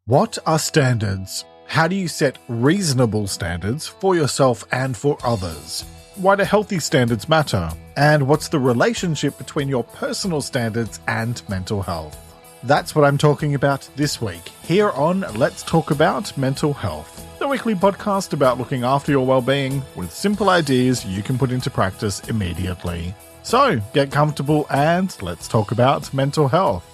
What are standards? How do you set reasonable standards for yourself and for others? Why do healthy standards matter? And what's the relationship between your personal standards and mental health? That's what I'm talking about this week, here on Let's Talk About Mental Health, the weekly podcast about looking after your well-being with simple ideas you can put into practice immediately. So, get comfortable and let's talk about mental health.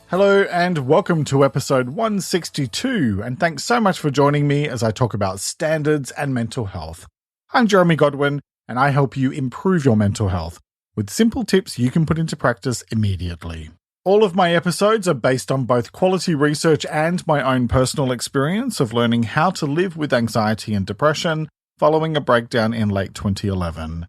Hello and welcome to episode 162, and thanks so much for joining me as I talk about standards and mental health. I'm Jeremy Godwin, and I help you improve your mental health with simple tips you can put into practice immediately. All of my episodes are based on both quality research and my own personal experience of learning how to live with anxiety and depression following a breakdown in late 2011.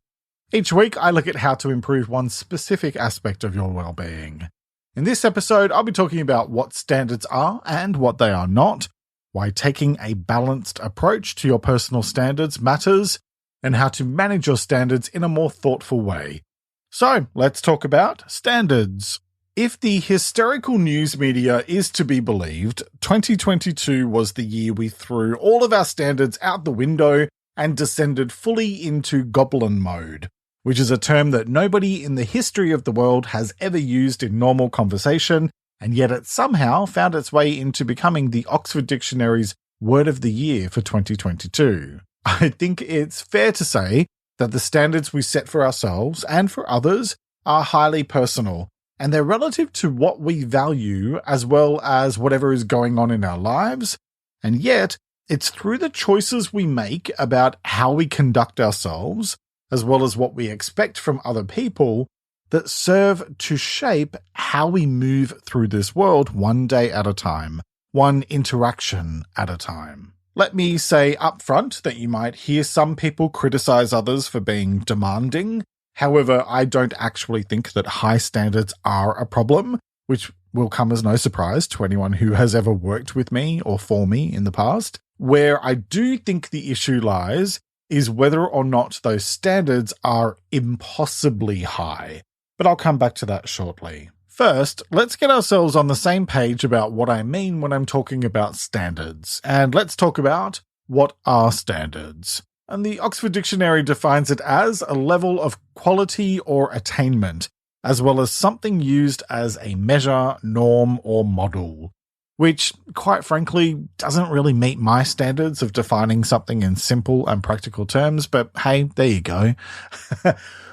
Each week, I look at how to improve one specific aspect of your well-being. In this episode, I'll be talking about what standards are and what they are not, why taking a balanced approach to your personal standards matters, and how to manage your standards in a more thoughtful way. So, let's talk about standards. If the hysterical news media is to be believed, 2022 was the year we threw all of our standards out the window and descended fully into goblin mode, which is a term that nobody in the history of the world has ever used in normal conversation, and yet it somehow found its way into becoming the Oxford Dictionary's word of the year for 2022. I think it's fair to say that the standards we set for ourselves and for others are highly personal, and they're relative to what we value as well as whatever is going on in our lives, and yet it's through the choices we make about how we conduct ourselves as well as what we expect from other people, that serve to shape how we move through this world one day at a time, one interaction at a time. Let me say up front that you might hear some people criticize others for being demanding. However, I don't actually think that high standards are a problem, which will come as no surprise to anyone who has ever worked with me or for me in the past. Where I do think the issue lies is whether or not those standards are impossibly high. But I'll come back to that shortly. First, let's get ourselves on the same page about what I mean when I'm talking about standards. And let's talk about what are standards. And the Oxford Dictionary defines it as a level of quality or attainment, as well as something used as a measure, norm, or model, which, quite frankly, doesn't really meet my standards of defining something in simple and practical terms, but hey, there you go.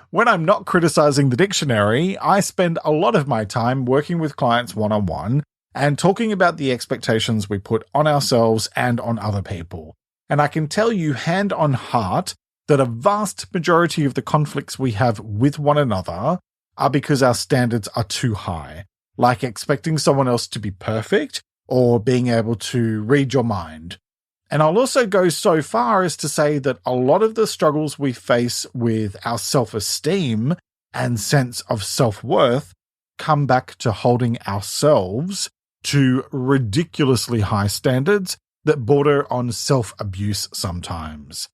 When I'm not criticizing the dictionary, I spend a lot of my time working with clients one-on-one and talking about the expectations we put on ourselves and on other people. And I can tell you hand on heart that a vast majority of the conflicts we have with one another are because our standards are too high, like expecting someone else to be perfect or being able to read your mind. And I'll also go so far as to say that a lot of the struggles we face with our self-esteem and sense of self-worth come back to holding ourselves to ridiculously high standards that border on self-abuse sometimes.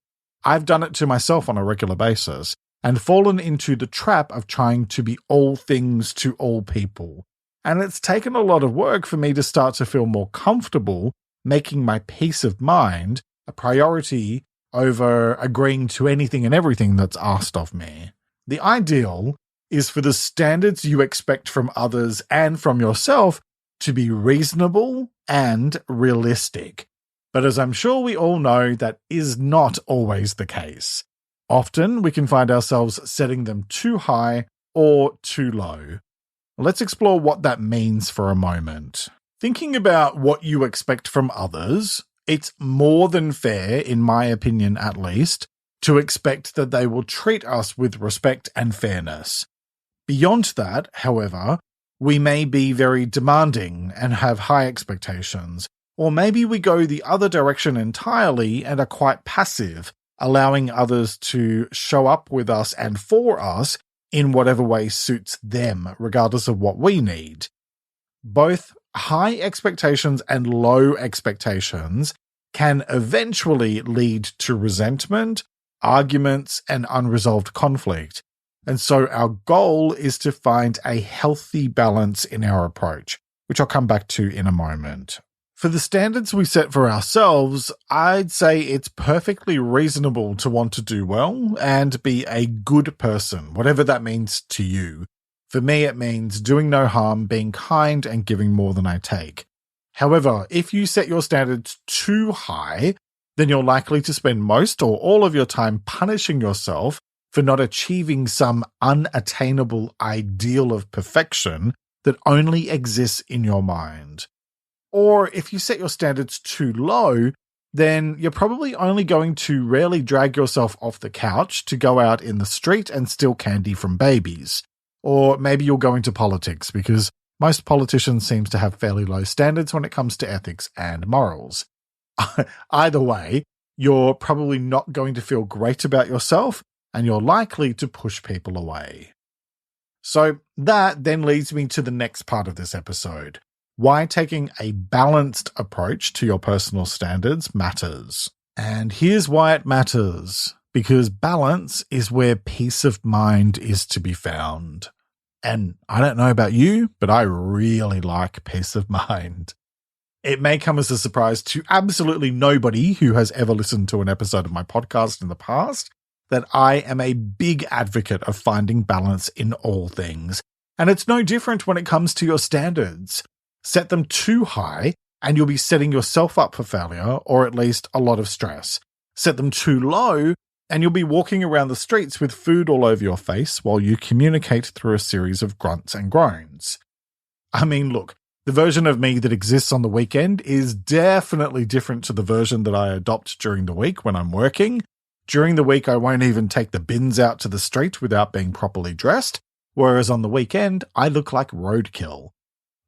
I've done it to myself on a regular basis and fallen into the trap of trying to be all things to all people. And it's taken a lot of work for me to start to feel more comfortable making my peace of mind a priority over agreeing to anything and everything that's asked of me. The ideal is for the standards you expect from others and from yourself to be reasonable and realistic. But as I'm sure we all know, that is not always the case. Often we can find ourselves setting them too high or too low. Let's explore what that means for a moment. Thinking about what you expect from others, it's more than fair, in my opinion at least, to expect that they will treat us with respect and fairness. Beyond that, however, we may be very demanding and have high expectations, or maybe we go the other direction entirely and are quite passive, allowing others to show up with us and for us in whatever way suits them, regardless of what we need. Both high expectations and low expectations can eventually lead to resentment, arguments, and unresolved conflict. And so our goal is to find a healthy balance in our approach, which I'll come back to in a moment. For the standards we set for ourselves, I'd say it's perfectly reasonable to want to do well and be a good person, whatever that means to you. For me, it means doing no harm, being kind, and giving more than I take. However, if you set your standards too high, then you're likely to spend most or all of your time punishing yourself for not achieving some unattainable ideal of perfection that only exists in your mind. Or if you set your standards too low, then you're probably only going to rarely drag yourself off the couch to go out in the street and steal candy from babies. Or maybe you'll go into politics because most politicians seem to have fairly low standards when it comes to ethics and morals. Either way, you're probably not going to feel great about yourself and you're likely to push people away. So that then leads me to the next part of this episode. Why taking a balanced approach to your personal standards matters. And here's why it matters. Because balance is where peace of mind is to be found. And I don't know about you, but I really like peace of mind. It may come as a surprise to absolutely nobody who has ever listened to an episode of my podcast in the past that I am a big advocate of finding balance in all things. And it's no different when it comes to your standards. Set them too high and you'll be setting yourself up for failure or at least a lot of stress. Set them too low and you'll be walking around the streets with food all over your face while you communicate through a series of grunts and groans. I mean, look, the version of me that exists on the weekend is definitely different to the version that I adopt during the week when I'm working. During the week, I won't even take the bins out to the street without being properly dressed, whereas on the weekend, I look like roadkill.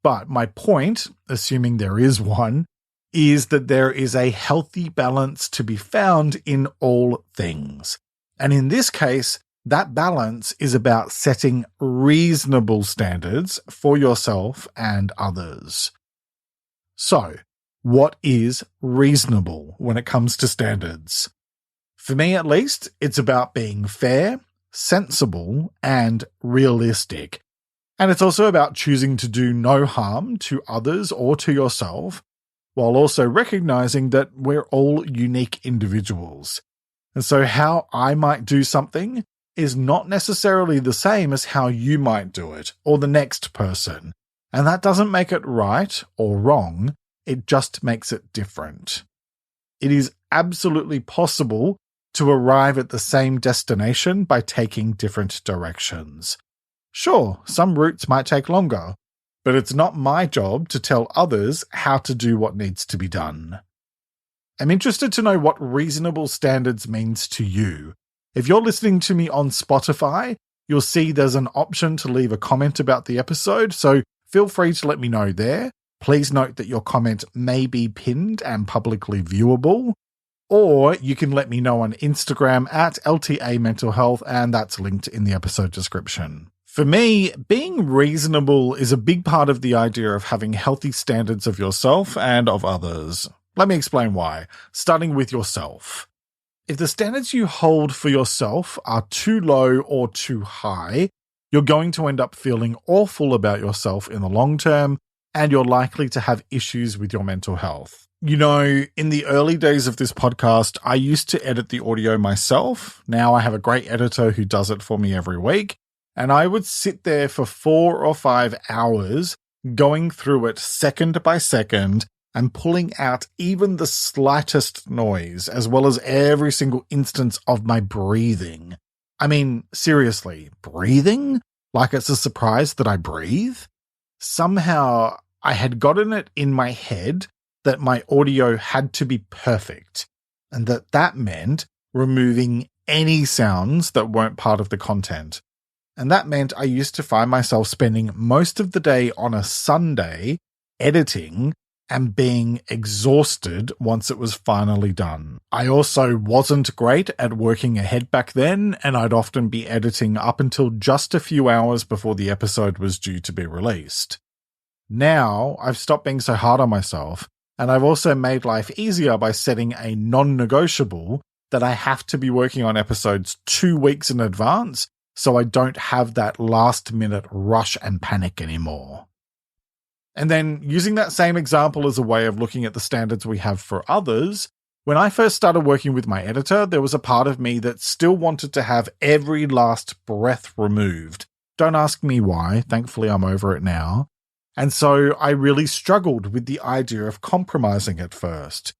But my point, assuming there is one, is that there is a healthy balance to be found in all things. And in this case, that balance is about setting reasonable standards for yourself and others. So, what is reasonable when it comes to standards? For me, at least, it's about being fair, sensible, and realistic. And it's also about choosing to do no harm to others or to yourself, while also recognizing that we're all unique individuals. And so how I might do something is not necessarily the same as how you might do it, or the next person. And that doesn't make it right or wrong, it just makes it different. It is absolutely possible to arrive at the same destination by taking different directions. Sure, some routes might take longer, but it's not my job to tell others how to do what needs to be done. I'm interested to know what reasonable standards means to you. If you're listening to me on Spotify, you'll see there's an option to leave a comment about the episode, so feel free to let me know there. Please note that your comment may be pinned and publicly viewable. Or you can let me know on Instagram at LTA Mental Health, and that's linked in the episode description. For me, being reasonable is a big part of the idea of having healthy standards of yourself and of others. Let me explain why, starting with yourself. If the standards you hold for yourself are too low or too high, you're going to end up feeling awful about yourself in the long term, and you're likely to have issues with your mental health. You know, in the early days of this podcast, I used to edit the audio myself. Now I have a great editor who does it for me every week. And I would sit there for 4 or 5 hours going through it second by second and pulling out even the slightest noise, as well as every single instance of my breathing. I mean, seriously, breathing? Like it's a surprise that I breathe? Somehow I had gotten it in my head that my audio had to be perfect, and that meant removing any sounds that weren't part of the content. And that meant I used to find myself spending most of the day on a Sunday editing and being exhausted once it was finally done. I also wasn't great at working ahead back then, and I'd often be editing up until just a few hours before the episode was due to be released. Now, I've stopped being so hard on myself, and I've also made life easier by setting a non-negotiable that I have to be working on episodes 2 weeks in advance so I don't have that last-minute rush and panic anymore. And then using that same example as a way of looking at the standards we have for others, when I first started working with my editor, there was a part of me that still wanted to have every last breath removed. Don't ask me why. Thankfully, I'm over it now. And so I really struggled with the idea of compromising at first.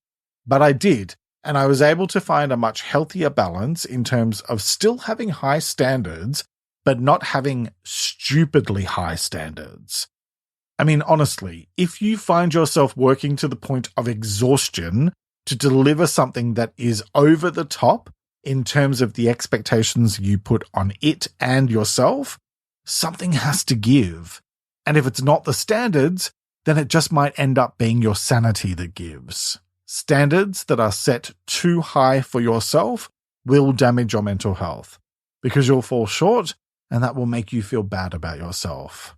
But I did, and I was able to find a much healthier balance in terms of still having high standards, but not having stupidly high standards. I mean, honestly, if you find yourself working to the point of exhaustion to deliver something that is over the top in terms of the expectations you put on it and yourself, something has to give. And if it's not the standards, then it just might end up being your sanity that gives. Standards that are set too high for yourself will damage your mental health because you'll fall short and that will make you feel bad about yourself.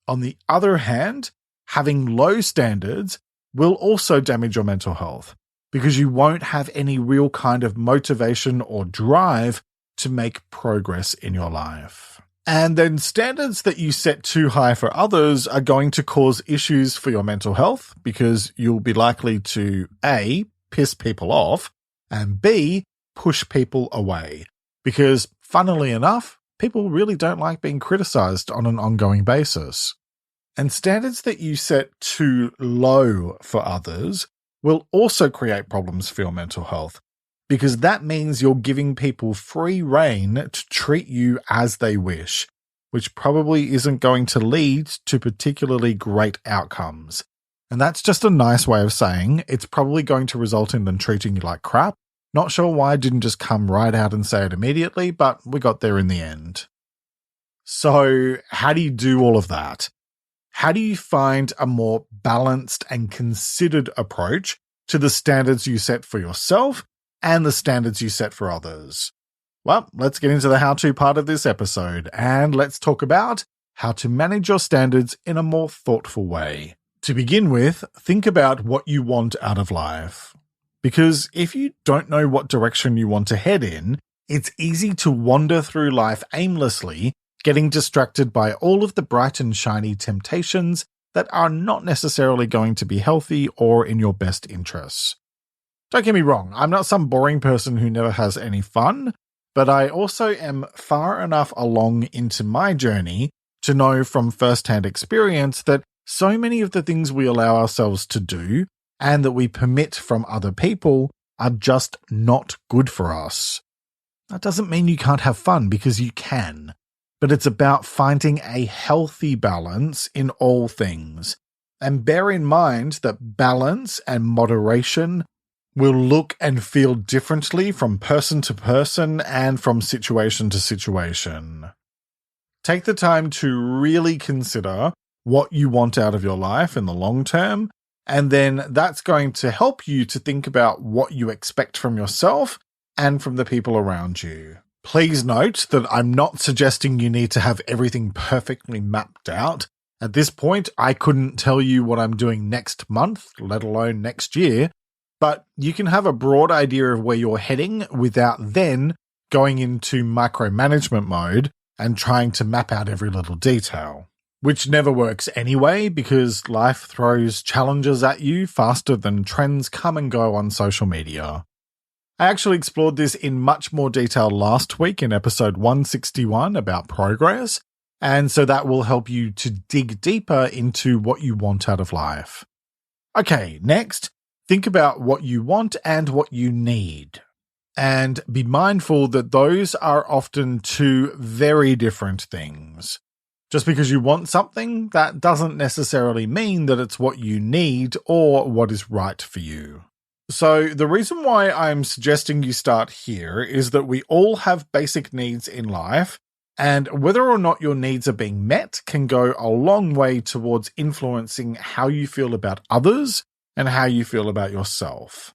On the other hand, having low standards will also damage your mental health because you won't have any real kind of motivation or drive to make progress in your life. And then standards that you set too high for others are going to cause issues for your mental health because you'll be likely to A, piss people off, and B, push people away. Because funnily enough, people really don't like being criticized on an ongoing basis. And standards that you set too low for others will also create problems for your mental health, because that means you're giving people free rein to treat you as they wish, which probably isn't going to lead to particularly great outcomes. And that's just a nice way of saying it's probably going to result in them treating you like crap. Not sure why I didn't just come right out and say it immediately, but we got there in the end. So how do you do all of that? How do you find a more balanced and considered approach to the standards you set for yourself and the standards you set for others? Well, let's get into the how-to part of this episode, and let's talk about how to manage your standards in a more thoughtful way. To begin with, think about what you want out of life. Because if you don't know what direction you want to head in, it's easy to wander through life aimlessly, getting distracted by all of the bright and shiny temptations that are not necessarily going to be healthy or in your best interests. Don't get me wrong, I'm not some boring person who never has any fun, but I also am far enough along into my journey to know from first-hand experience that so many of the things we allow ourselves to do and that we permit from other people are just not good for us. That doesn't mean you can't have fun, because you can. But it's about finding a healthy balance in all things. And bear in mind that balance and moderation will look and feel differently from person to person and from situation to situation. Take the time to really consider what you want out of your life in the long term, and then that's going to help you to think about what you expect from yourself and from the people around you. Please note that I'm not suggesting you need to have everything perfectly mapped out. At this point, I couldn't tell you what I'm doing next month, let alone next year, but you can have a broad idea of where you're heading without then going into micromanagement mode and trying to map out every little detail, which never works anyway because life throws challenges at you faster than trends come and go on social media. I actually explored this in much more detail last week in episode 161 about progress, and so that will help you to dig deeper into what you want out of life. Okay, next, think about what you want and what you need. And be mindful that those are often two very different things. Just because you want something, that doesn't necessarily mean that it's what you need or what is right for you. So the reason why I'm suggesting you start here is that we all have basic needs in life, and whether or not your needs are being met can go a long way towards influencing how you feel about others and how you feel about yourself.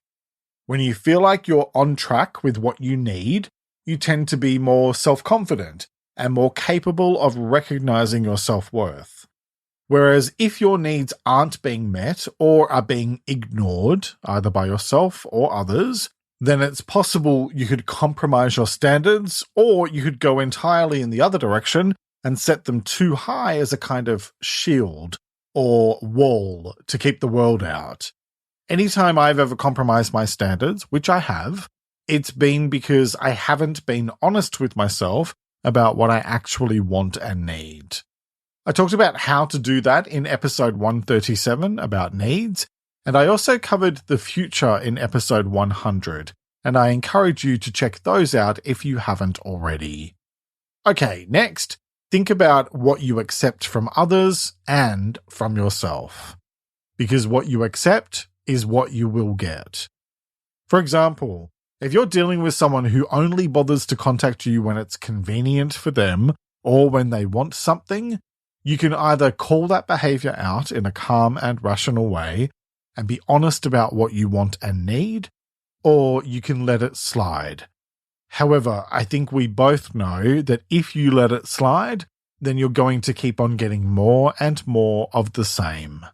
When you feel like you're on track with what you need, you tend to be more self-confident and more capable of recognizing your self-worth. Whereas if your needs aren't being met or are being ignored, either by yourself or others, then it's possible you could compromise your standards, or you could go entirely in the other direction and set them too high as a kind of shield or wall to keep the world out. Anytime I've ever compromised my standards, which I have, it's been because I haven't been honest with myself about what I actually want and need. I talked about how to do that in episode 137 about needs, and I also covered the future in episode 100, and I encourage you to check those out if you haven't already. Okay, next, think about what you accept from others and from yourself. Because what you accept is what you will get. For example, if you're dealing with someone who only bothers to contact you when it's convenient for them or when they want something, you can either call that behavior out in a calm and rational way and be honest about what you want and need, or you can let it slide. However, I think we both know that if you let it slide, then you're going to keep on getting more and more of the same.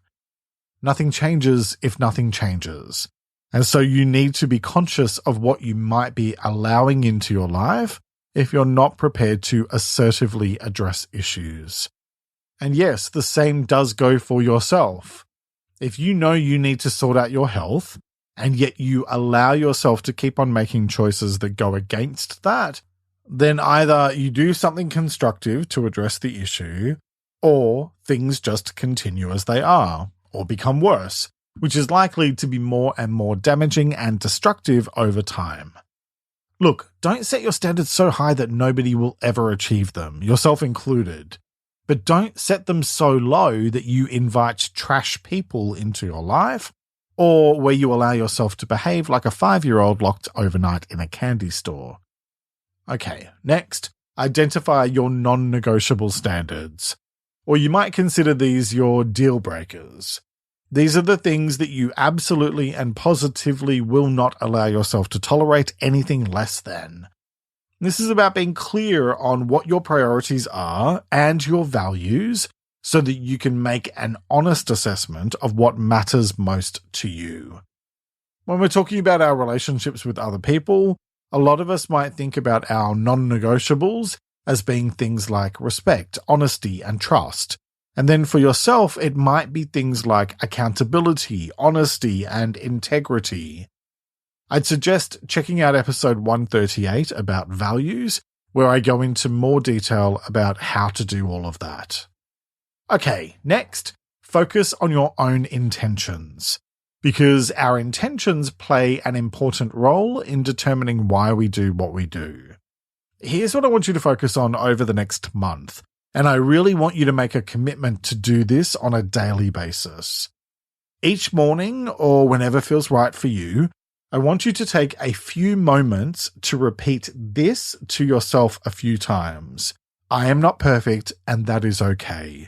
Nothing changes if nothing changes. And so you need to be conscious of what you might be allowing into your life if you're not prepared to assertively address issues. And yes, the same does go for yourself. If you know you need to sort out your health, and yet you allow yourself to keep on making choices that go against that, then either you do something constructive to address the issue, or things just continue as they are, or become worse, which is likely to be more and more damaging and destructive over time. Look, don't set your standards so high that nobody will ever achieve them, yourself included. But don't set them so low that you invite trash people into your life, or where you allow yourself to behave like a 5-year-old locked overnight in a candy store. Okay, next, identify your non-negotiable standards. Or you might consider these your deal breakers. These are the things that you absolutely and positively will not allow yourself to tolerate anything less than. This is about being clear on what your priorities are and your values so that you can make an honest assessment of what matters most to you. When we're talking about our relationships with other people, a lot of us might think about our non-negotiables as being things like respect, honesty, and trust. And then for yourself, it might be things like accountability, honesty, and integrity. I'd suggest checking out episode 138 about values, where I go into more detail about how to do all of that. Okay, next, focus on your own intentions, because our intentions play an important role in determining why we do what we do. Here's what I want you to focus on over the next month, and I really want you to make a commitment to do this on a daily basis. Each morning, or whenever feels right for you, I want you to take a few moments to repeat this to yourself a few times. I am not perfect, and that is okay.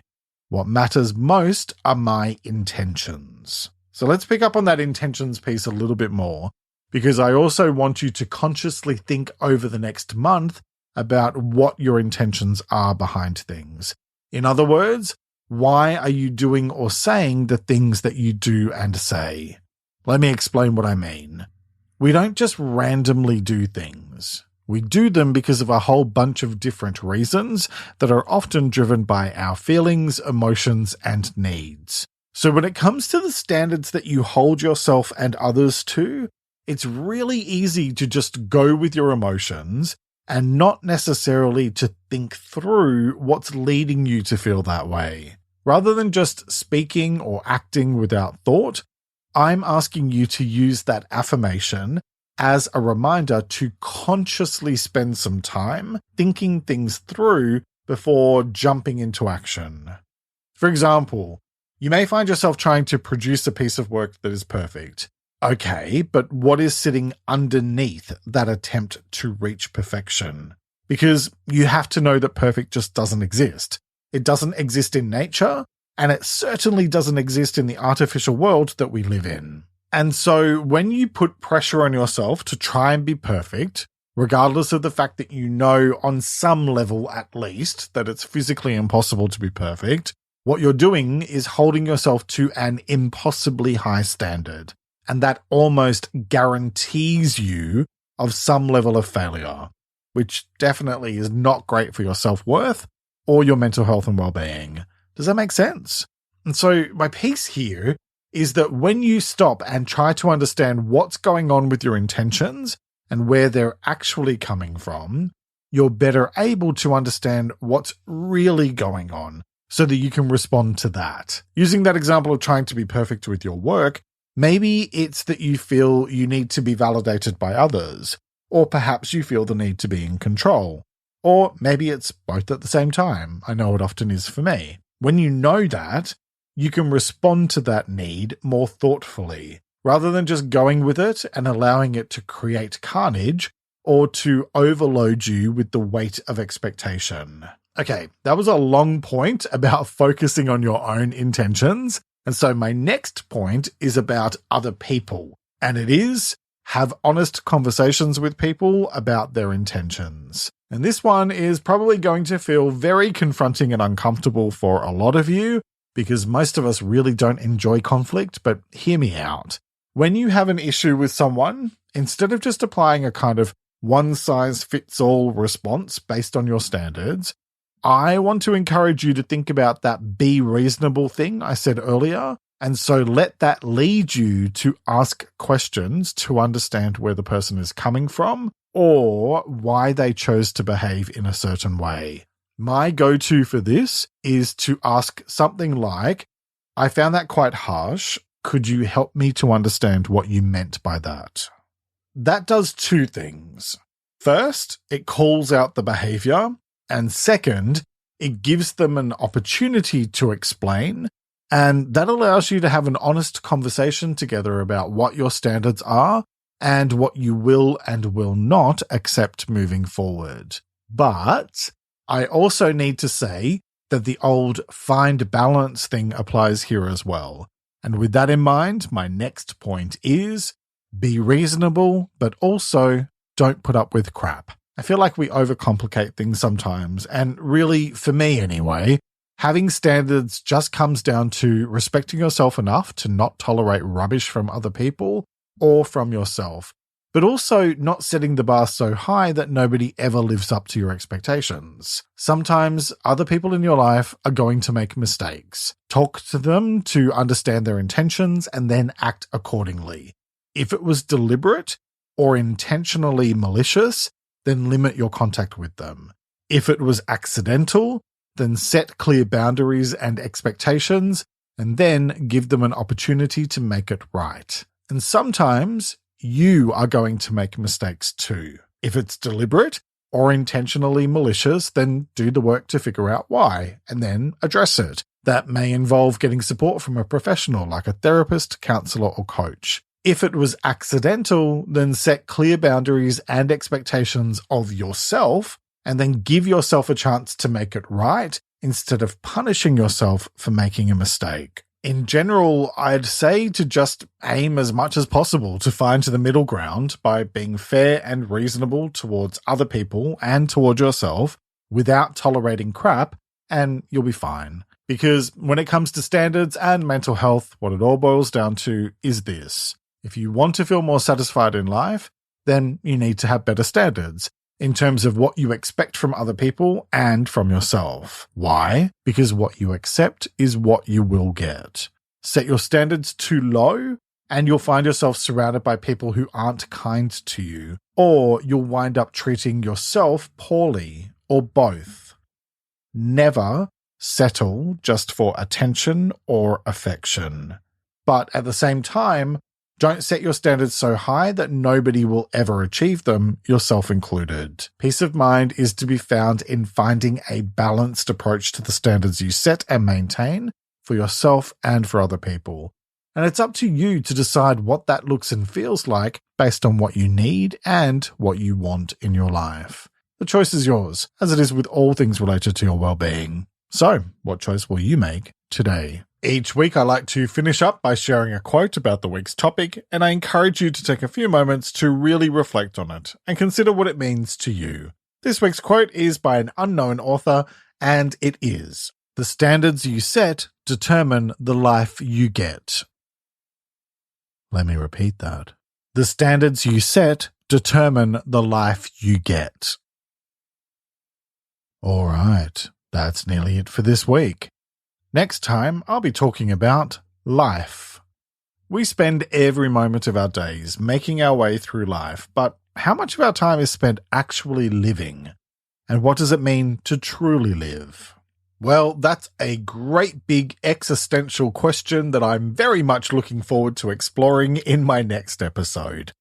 What matters most are my intentions. So let's pick up on that intentions piece a little bit more, because I also want you to consciously think over the next month about what your intentions are behind things. In other words, why are you doing or saying the things that you do and say? Let me explain what I mean. We don't just randomly do things. We do them because of a whole bunch of different reasons that are often driven by our feelings, emotions, and needs. So when it comes to the standards that you hold yourself and others to, it's really easy to just go with your emotions and not necessarily to think through what's leading you to feel that way. Rather than just speaking or acting without thought, I'm asking you to use that affirmation as a reminder to consciously spend some time thinking things through before jumping into action. For example, you may find yourself trying to produce a piece of work that is perfect. Okay, but what is sitting underneath that attempt to reach perfection? Because you have to know that perfect just doesn't exist. It doesn't exist in nature, and it certainly doesn't exist in the artificial world that we live in. And so when you put pressure on yourself to try and be perfect, regardless of the fact that you know on some level at least that it's physically impossible to be perfect, what you're doing is holding yourself to an impossibly high standard. and that almost guarantees you of some level of failure, which definitely is not great for your self-worth or your mental health and well-being. Does that make sense? And so my piece here is that when you stop and try to understand what's going on with your intentions and where they're actually coming from, you're better able to understand what's really going on so that you can respond to that. Using that example of trying to be perfect with your work, maybe it's that you feel you need to be validated by others, or perhaps you feel the need to be in control. Or maybe it's both at the same time. I know it often is for me. When you know that, you can respond to that need more thoughtfully, rather than just going with it and allowing it to create carnage or to overload you with the weight of expectation. Okay, that was a long point about focusing on your own intentions. And so my next point is about other people. And it is, have honest conversations with people about their intentions. And this one is probably going to feel very confronting and uncomfortable for a lot of you, because most of us really don't enjoy conflict, but hear me out. When you have an issue with someone, instead of just applying a kind of one-size-fits-all response based on your standards, I want to encourage you to think about that be reasonable thing I said earlier, and so let that lead you to ask questions to understand where the person is coming from or why they chose to behave in a certain way. My go-to for this is to ask something like, I found that quite harsh. Could you help me to understand what you meant by that? That does two things. First, it calls out the behavior, and second, it gives them an opportunity to explain, and that allows you to have an honest conversation together about what your standards are and what you will and will not accept moving forward. But I also need to say that the old find balance thing applies here as well. And with that in mind, my next point is be reasonable, but also don't put up with crap. I feel like we overcomplicate things sometimes, and really, for me anyway, having standards just comes down to respecting yourself enough to not tolerate rubbish from other people or from yourself, but also not setting the bar so high that nobody ever lives up to your expectations. Sometimes other people in your life are going to make mistakes. Talk to them to understand their intentions and then act accordingly. If it was deliberate or intentionally malicious, then limit your contact with them. If it was accidental, then set clear boundaries and expectations, and then give them an opportunity to make it right. And sometimes you are going to make mistakes too. If it's deliberate or intentionally malicious, then do the work to figure out why, and then address it. That may involve getting support from a professional like a therapist, counselor, or coach. If it was accidental, then set clear boundaries and expectations of yourself, and then give yourself a chance to make it right instead of punishing yourself for making a mistake. In general, I'd say to just aim as much as possible to find the middle ground by being fair and reasonable towards other people and towards yourself without tolerating crap, and you'll be fine. Because when it comes to standards and mental health, what it all boils down to is this. If you want to feel more satisfied in life, then you need to have better standards in terms of what you expect from other people and from yourself. Why? Because what you accept is what you will get. Set your standards too low, and you'll find yourself surrounded by people who aren't kind to you, or you'll wind up treating yourself poorly, or both. Never settle just for attention or affection. But at the same time, don't set your standards so high that nobody will ever achieve them, yourself included. Peace of mind is to be found in finding a balanced approach to the standards you set and maintain for yourself and for other people. And it's up to you to decide what that looks and feels like based on what you need and what you want in your life. The choice is yours, as it is with all things related to your well-being. So, what choice will you make today? Each week I like to finish up by sharing a quote about the week's topic, and I encourage you to take a few moments to really reflect on it and consider what it means to you. This week's quote is by an unknown author, and it is, "The standards you set determine the life you get." Let me repeat that. The standards you set determine the life you get. All right, that's nearly it for this week. Next time, I'll be talking about life. We spend every moment of our days making our way through life, but how much of our time is spent actually living? And what does it mean to truly live? Well, that's a great big existential question that I'm very much looking forward to exploring in my next episode.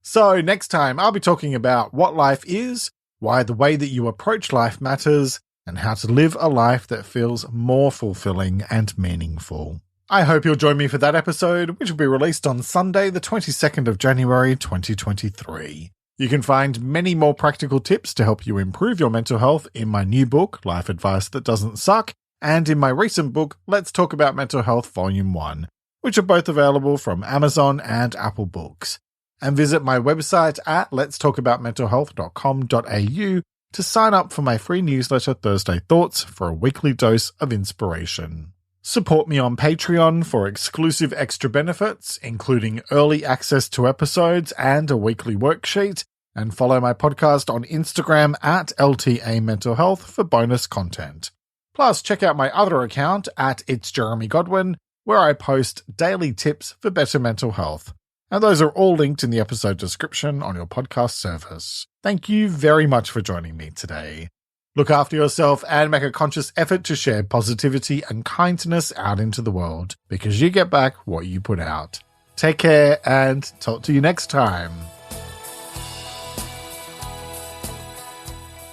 So next time, I'll be talking about what life is, why the way that you approach life matters, and how to live a life that feels more fulfilling and meaningful. I hope you'll join me for that episode, which will be released on Sunday, the 22nd of January, 2023. You can find many more practical tips to help you improve your mental health in my new book, Life Advice That Doesn't Suck, and in my recent book, Let's Talk About Mental Health Volume 1, which are both available from Amazon and Apple Books. And visit my website at letstalkaboutmentalhealth.com.au to sign up for my free newsletter Thursday Thoughts for a weekly dose of inspiration. Support me on Patreon for exclusive extra benefits, including early access to episodes and a weekly worksheet, and follow my podcast on Instagram at LTA Mental Health for bonus content. Plus, check out my other account at It's Jeremy Godwin, where I post daily tips for better mental health. And those are all linked in the episode description on your podcast service. Thank you very much for joining me today. Look after yourself and make a conscious effort to share positivity and kindness out into the world, because you get back what you put out. Take care and talk to you next time.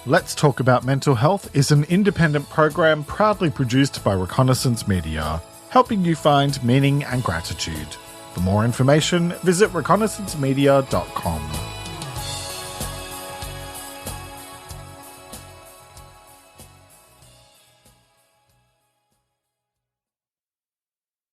Let's Talk About Mental Health is an independent program proudly produced by Reconnaissance Media, helping you find meaning and gratitude. For more information, visit reconnaissancemedia.com.